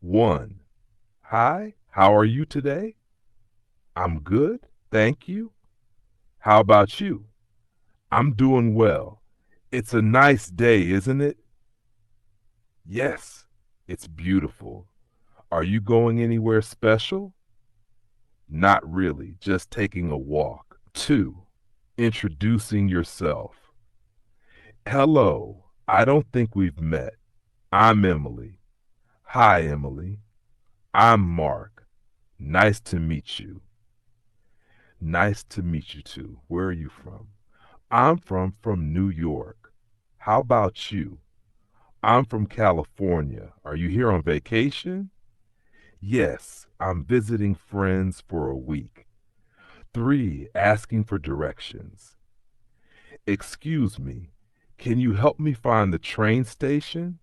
1. Hi, how are you today? I'm good, thank you. How about you? I'm doing well. It's a nice day, isn't it? Yes, it's beautiful. Are you going anywhere special? Not really, just taking a walk. 2. Introducing yourself. Hello, I don't think we've met. I'm Emily. Hi, Emily. I'm Mark. Nice to meet you. Nice to meet you too. Where are you from? I'm from New York. How about you? I'm from California. Are you here on vacation? Yes, I'm visiting friends for a week. 3. Asking for directions. Excuse me, can you help me find the train station?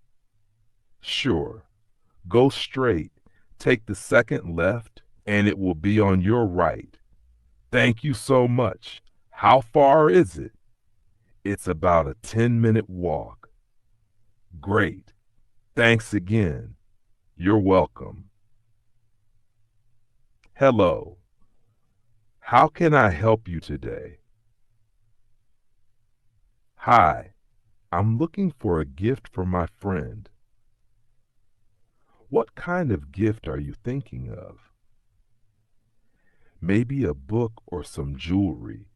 Sure. Go straight, take the second left, and it will be on your right. Thank you so much. How far is it? It's about a 10-minute walk. Great. Thanks again. You're welcome. Hello. How can I help you today? Hi. I'm looking for a gift for my friend. What kind of gift are you thinking of? Maybe a book or some jewelry.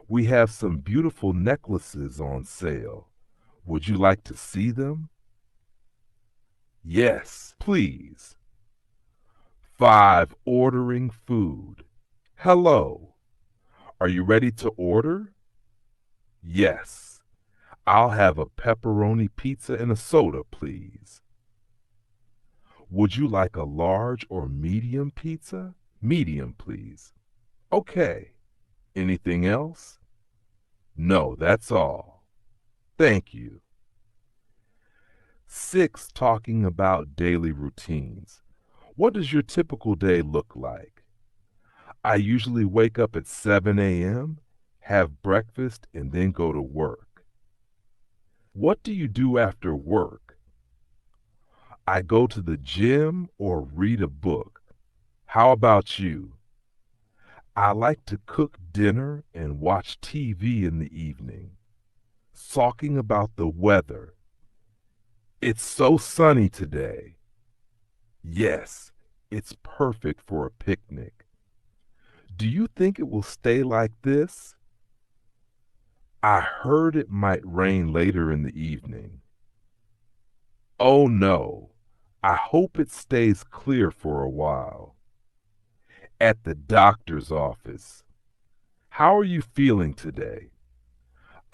We have some beautiful necklaces on sale. Would you like to see them? Yes, please. 5. Ordering food. Hello. Are you ready to order? Yes. I'll have a pepperoni pizza and a soda, please. Would you like a large or medium pizza? Medium, please. Okay. Anything else? No, that's all. Thank you. 6. Talking about daily routines. What does your typical day look like? I usually wake up at 7 a.m., have breakfast, and then go to work. What do you do after work? I go to the gym or read a book. How about you? I like to cook dinner and watch TV in the evening. Talking about the weather. It's so sunny today. Yes, it's perfect for a picnic. Do you think it will stay like this? I heard it might rain later in the evening. Oh no, I hope it stays clear for a while. At the doctor's office. How are you feeling today?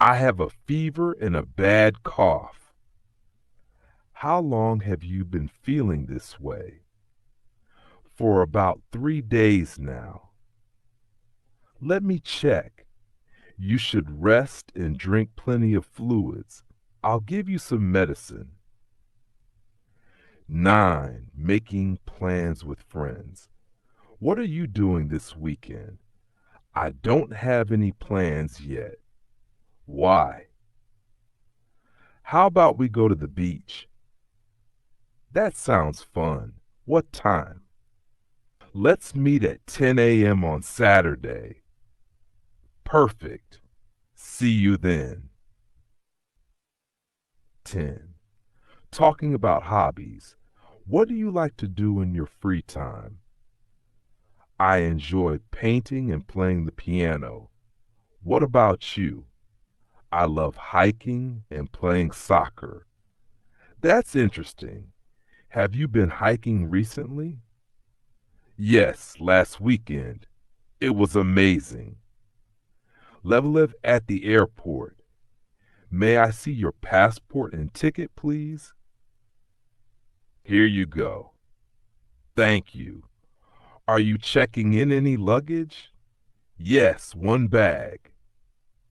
I have a fever and a bad cough. How long have you been feeling this way? For about 3 days now. Let me check. You should rest and drink plenty of fluids. I'll give you some medicine. 9. Making plans with friends. What are you doing this weekend? I don't have any plans yet. Why? How about we go to the beach? That sounds fun. What time? Let's meet at 10 a.m. on Saturday. Perfect. See you then. 10. Talking about hobbies. What do you like to do in your free time? I enjoy painting and playing the piano. What about you? I love hiking and playing soccer. That's interesting. Have you been hiking recently? Yes, last weekend. It was amazing. Level at the airport. May I see your passport and ticket, please? Here you go. Thank you. Are you checking in any luggage? Yes, one bag.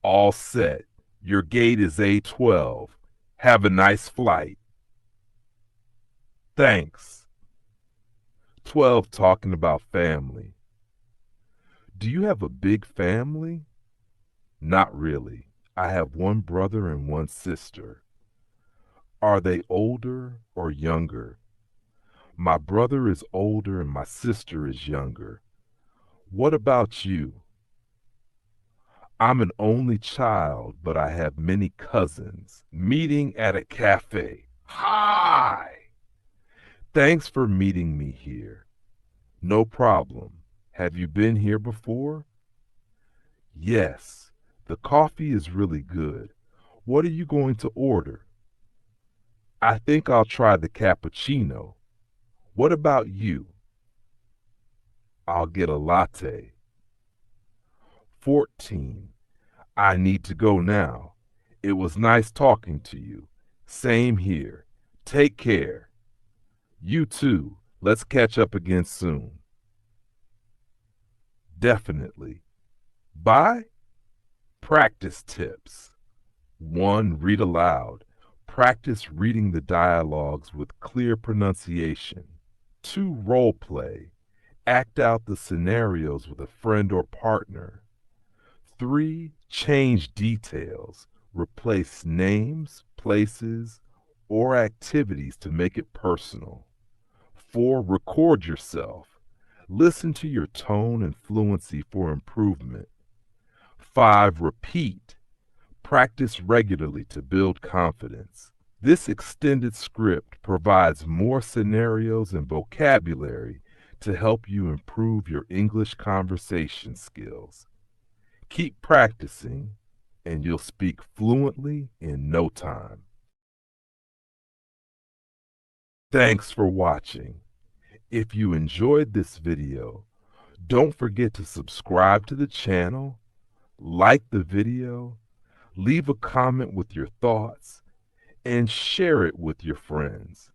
All set. Your gate is A12. Have a nice flight. Thanks. 12. Talking about family. Do you have a big family? Not really. I have one brother and one sister. Are they older or younger? My brother is older and my sister is younger. What about you? I'm an only child, but I have many cousins. Meeting at a cafe. Hi! Thanks for meeting me here. No problem. Have you been here before? Yes. The coffee is really good. What are you going to order? I think I'll try the cappuccino. What about you? I'll get a latte. 14. I need to go now. It was nice talking to you. Same here. Take care. You too. Let's catch up again soon. Definitely. Bye. Practice tips. 1. Read aloud. Practice reading the dialogues with clear pronunciation. 2. Role play. Act out the scenarios with a friend or partner. 3. Change details. Replace names, places, or activities to make it personal. 4. Record yourself. Listen to your tone and fluency for improvement. 5. Repeat. Practice regularly to build confidence. This extended script provides more scenarios and vocabulary to help you improve your English conversation skills. Keep practicing, and you'll speak fluently in no time. Thanks for watching. If you enjoyed this video, don't forget to subscribe to the channel, like the video, leave a comment with your thoughts, and share it with your friends.